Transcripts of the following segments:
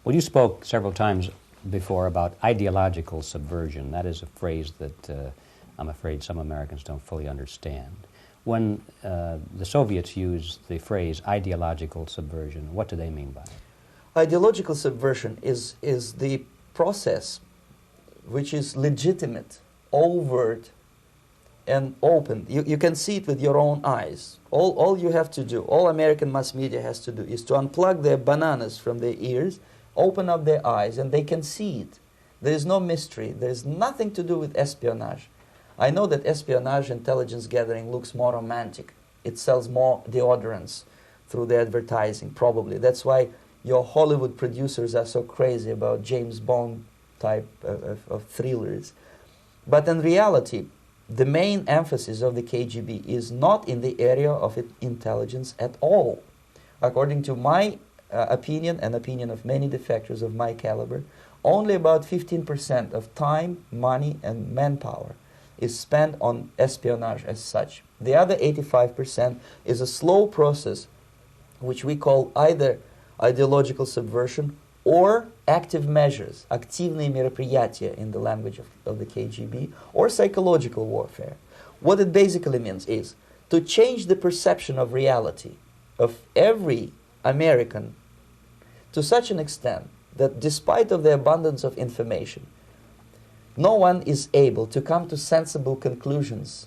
Well, you spoke several times before about ideological subversion. That is a phrase that I'm afraid some Americans don't fully understand. When the Soviets use the phrase ideological subversion, what do they mean by it? Ideological subversion is the process which is legitimate, overt, and open. You can see it with your own eyes. All you have to do, all American mass media has to do, is to unplug their bananas from their ears, open up their eyes, and they can see it. There is no mystery. There is nothing to do with espionage. I know that espionage, intelligence gathering, looks more romantic. It sells more deodorants through the advertising, probably. That's why your Hollywood producers are so crazy about James Bond type of thrillers. But in reality, the main emphasis of the KGB is not in the area of intelligence at all. According to my opinion and opinion of many defectors of my caliber, only about 15% of time, money, and manpower is spent on espionage as such. The other 85% is a slow process which we call either ideological subversion or active measures, активные мероприятия in the language of the KGB, or psychological warfare. What it basically means is to change the perception of reality of every American to such an extent that despite of the abundance of information, no one is able to come to sensible conclusions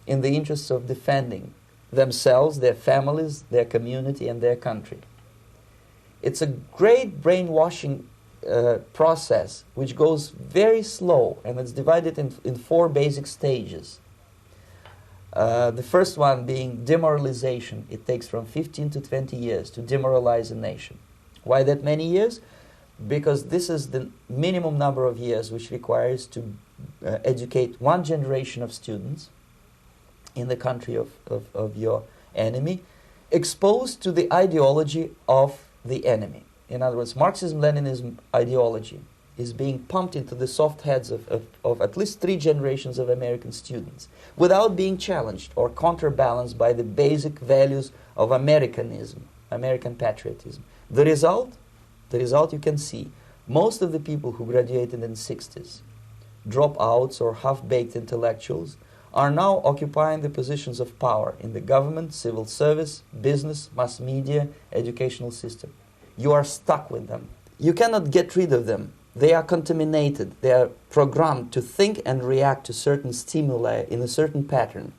in the interests of defending themselves, their families, their community, and their country. It's a great brainwashing process which goes very slow, and it's divided in 4 basic stages. The first one being demoralization. It takes from 15 to 20 years to demoralize a nation. Why that many years? Because this is the minimum number of years which requires to educate one generation of students in the country of your enemy, exposed to the ideology of the enemy. In other words, Marxism-Leninism ideology is being pumped into the soft heads of at least 3 generations of American students without being challenged or counterbalanced by the basic values of Americanism, American patriotism. The result you can see. Most of the people who graduated in the 60s, dropouts or half-baked intellectuals, are now occupying the positions of power in the government, civil service, business, mass media, educational system. You are stuck with them. You cannot get rid of them. They are contaminated. They are programmed to think and react to certain stimuli in a certain pattern.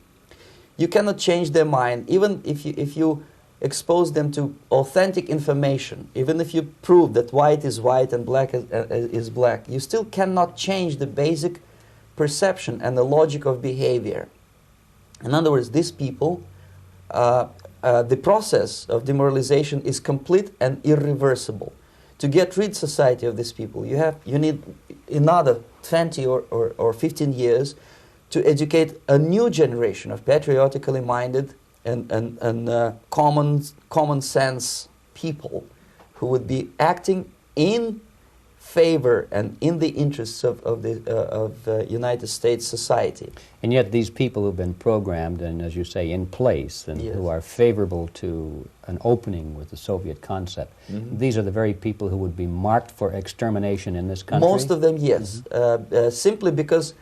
You cannot change their mind, even if you expose them to authentic information, even if you prove that white is white and black is black, you still cannot change the basic perception and the logic of behavior. In other words, these people, the process of demoralization is complete and irreversible. To get rid society of these people, you need another 20 or 15 years to educate a new generation of patriotically minded and common sense people who would be acting in favor and in the interests of United States society. And yet these people who've been programmed and, as you say, in place and Yes. who are favorable to an opening with the Soviet concept, these are the very people who would be marked for extermination in this country? Most of them, yes. Simply because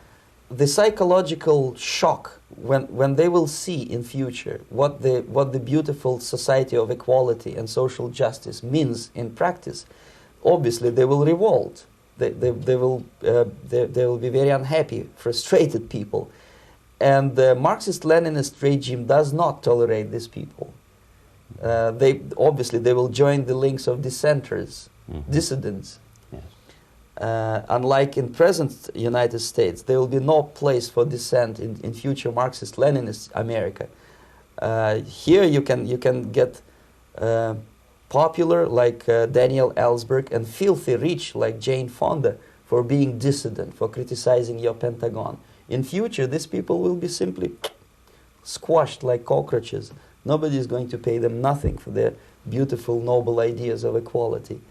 the psychological shock when they will see in future what the beautiful society of equality and social justice means in practice, obviously they will revolt. They will be very unhappy, frustrated people, and the Marxist-Leninist regime does not tolerate these people. They will join the links of dissenters, dissidents. Unlike in present United States, there will be no place for dissent in future Marxist-Leninist America. Here you can get popular like Daniel Ellsberg and filthy rich like Jane Fonda for being dissident, for criticizing your Pentagon. In future, these people will be simply squashed like cockroaches. Nobody is going to pay them nothing for their beautiful, noble ideas of equality.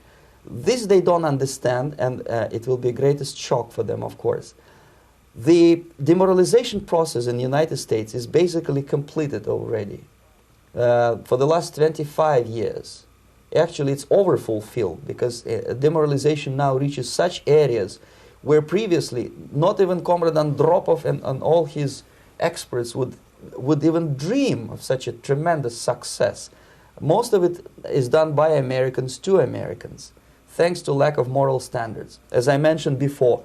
This they don't understand, and it will be greatest shock for them, of course. The demoralization process in the United States is basically completed already. For the last 25 years, Actually, it's overfulfilled, because demoralization now reaches such areas where previously not even Comrade Andropov and all his experts would even dream of such a tremendous success. Most of it is done by Americans to Americans, thanks to lack of moral standards. As I mentioned before,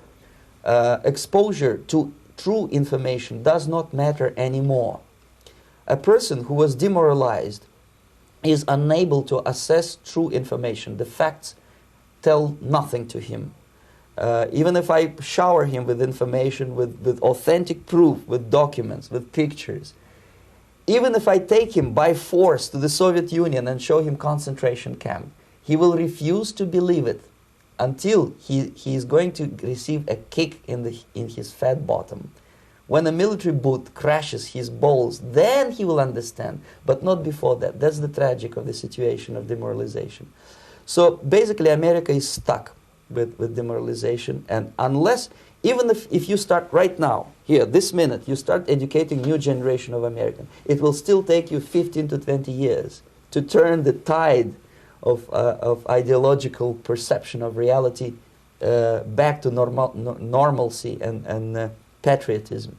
exposure to true information does not matter anymore. A person who was demoralized is unable to assess true information. The facts tell nothing to him. Even if I shower him with information, with authentic proof, with documents, with pictures, even if I take him by force to the Soviet Union and show him concentration camp, he will refuse to believe it until he is going to receive a kick in his fat bottom. When a military boot crashes his balls, then he will understand, but not before that. That's the tragic of the situation of demoralization. So basically, America is stuck with demoralization, and unless, even if you start right now, here, this minute, you start educating new generation of Americans, it will still take you 15 to 20 years to turn the tide of ideological perception of reality back to normalcy and patriotism.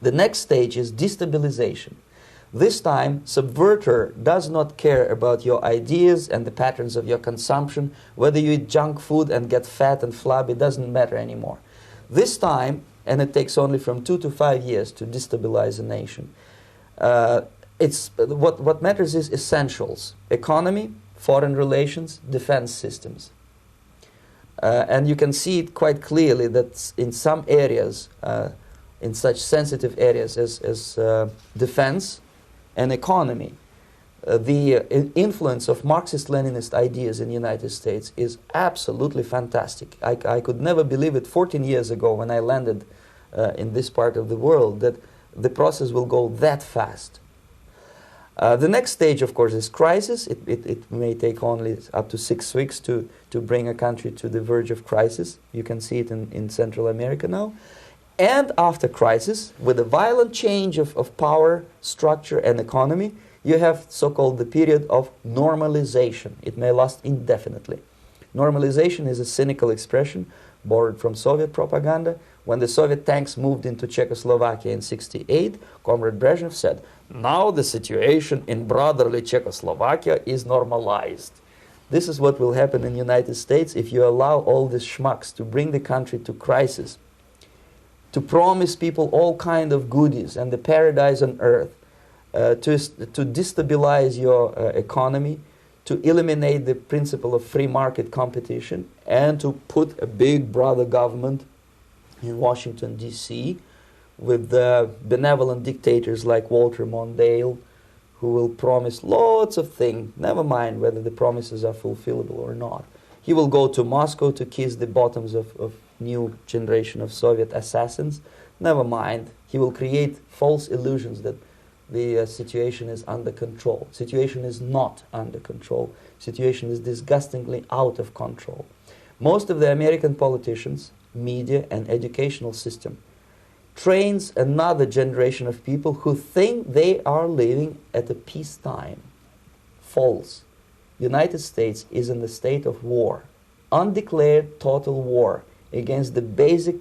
The next stage is destabilization. This time, subverter does not care about your ideas and the patterns of your consumption. Whether you eat junk food and get fat and flabby, doesn't matter anymore. This time, and it takes only from 2 to 5 years to destabilize a nation, what matters is essentials: economy, foreign relations, defense systems. And you can see it quite clearly that in some areas, in such sensitive areas as defense and economy, the influence of Marxist-Leninist ideas in the United States is absolutely fantastic. I could never believe it 14 years ago when I landed in this part of the world, that the process will go that fast. The next stage, of course, is crisis. It may take only up to 6 weeks to bring a country to the verge of crisis. You can see it in Central America now. And after crisis, with a violent change of power, structure, and economy, you have so-called the period of normalization. It may last indefinitely. Normalization is a cynical expression borrowed from Soviet propaganda. When the Soviet tanks moved into Czechoslovakia in '68, Comrade Brezhnev said, "Now the situation in brotherly Czechoslovakia is normalized." This is what will happen in the United States if you allow all these schmucks to bring the country to crisis, to promise people all kind of goodies and the paradise on earth, to destabilize your economy, to eliminate the principle of free market competition, and to put a big brother government in Washington, D.C., with benevolent dictators like Walter Mondale, who will promise lots of things, never mind whether the promises are fulfillable or not. He will go to Moscow to kiss the bottoms of new generation of Soviet assassins. Never mind. He will create false illusions that the situation is under control. Situation is not under control. Situation is disgustingly out of control. Most of the American politicians, media, and educational system trains another generation of people who think they are living at a peacetime. False. United States is in the state of war, undeclared total war against the basic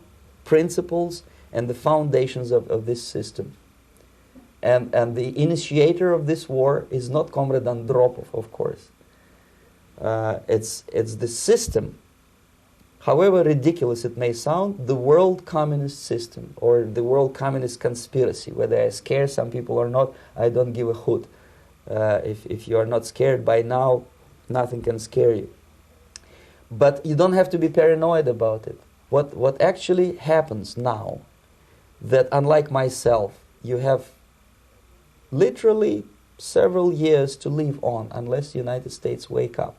principles and the foundations of this system. And the initiator of this war is not Comrade Andropov, of course. It's the system. However ridiculous it may sound, the world communist system or the world communist conspiracy, whether I scare some people or not, I don't give a hoot. If you are not scared by now, nothing can scare you. But you don't have to be paranoid about it. What actually happens now, that unlike myself, you have literally several years to live on unless the United States wake up.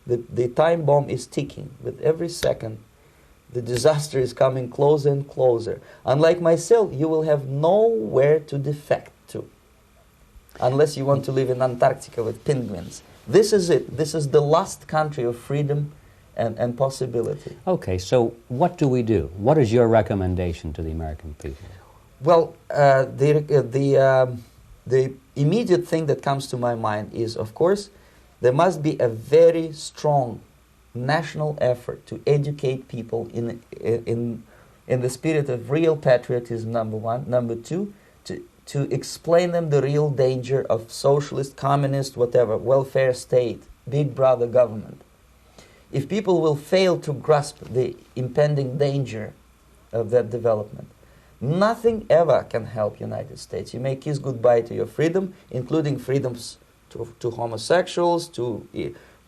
The time bomb is ticking. With every second, the disaster is coming closer and closer. Unlike myself, you will have nowhere to defect to, unless you want to live in Antarctica with penguins. This is it. This is the last country of freedom and possibility. Okay, so what do we do? What is your recommendation to the American people? Well, the immediate thing that comes to my mind is, of course, There must be a very strong national effort to educate people in the spirit of real patriotism, number one. Number two, to explain them the real danger of socialist, communist, whatever, welfare state, big brother government. If people will fail to grasp the impending danger of that development, nothing ever can help United States. You may kiss goodbye to your freedom, including freedoms to homosexuals, to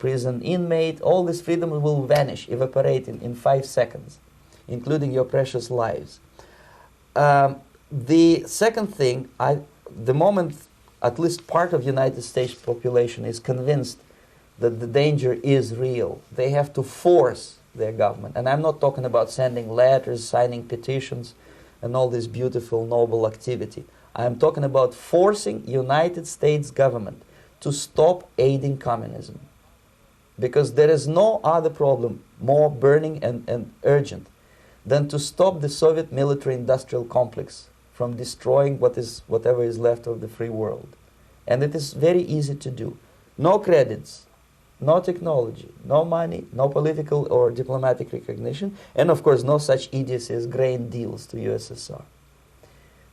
prison inmate. All this freedom will vanish, evaporate in 5 seconds, including your precious lives. The second thing, the moment at least part of United States population is convinced that the danger is real, they have to force their government. And I'm not talking about sending letters, signing petitions, and all this beautiful, noble activity. I'm talking about forcing United States government to stop aiding communism. Because there is no other problem more burning and urgent than to stop the Soviet military-industrial complex from destroying whatever is left of the free world. And it is very easy to do. No credits, no technology, no money, no political or diplomatic recognition, and of course no such idiocy as grain deals to USSR.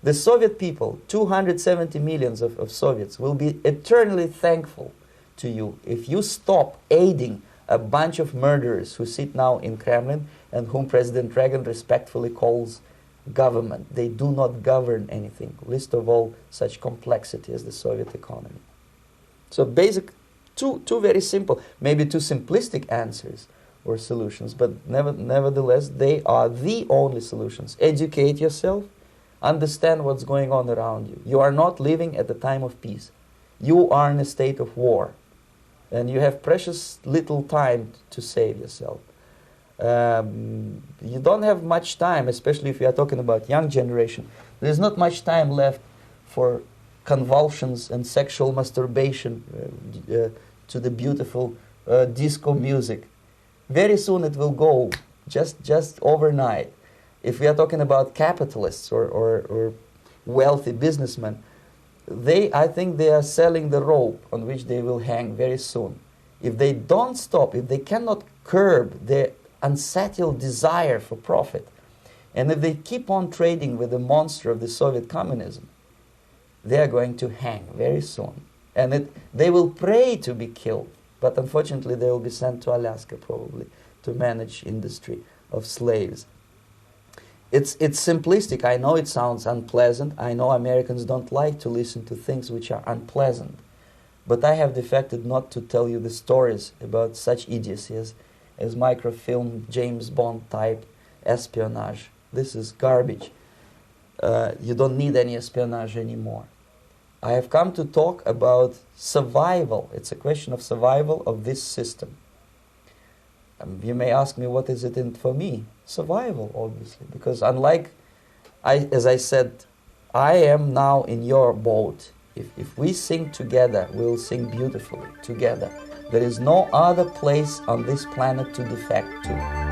The Soviet people, 270 millions of Soviets, will be eternally thankful to you if you stop aiding a bunch of murderers who sit now in Kremlin and whom President Reagan respectfully calls government. They do not govern anything, least of all such complexity as the Soviet economy. So basic, two very simple, maybe too simplistic answers or solutions, but nevertheless they are the only solutions. Educate yourself, understand what's going on around you. You are not living at the time of peace. You are in a state of war, and you have precious little time to save yourself. You don't have much time, especially if you are talking about young generation. There's not much time left for convulsions and sexual masturbation to the beautiful disco music. Very soon it will go, just overnight. If we are talking about capitalists or wealthy businessmen, I think they are selling the rope on which they will hang very soon. If they don't stop, if they cannot curb their unsettled desire for profit, and if they keep on trading with the monster of the Soviet communism, they are going to hang very soon. And they will pray to be killed, but unfortunately they will be sent to Alaska probably to manage industry of slaves. It's simplistic. I know it sounds unpleasant. I know Americans don't like to listen to things which are unpleasant. But I have defected not to tell you the stories about such idiocy as microfilm, James Bond type espionage. This is garbage. You don't need any espionage anymore. I have come to talk about survival. It's a question of survival of this system. You may ask me, what is it in for me? Survival, obviously, because unlike, as I said, I am now in your boat. If we sing together, we'll sing beautifully together. There is no other place on this planet to defect to.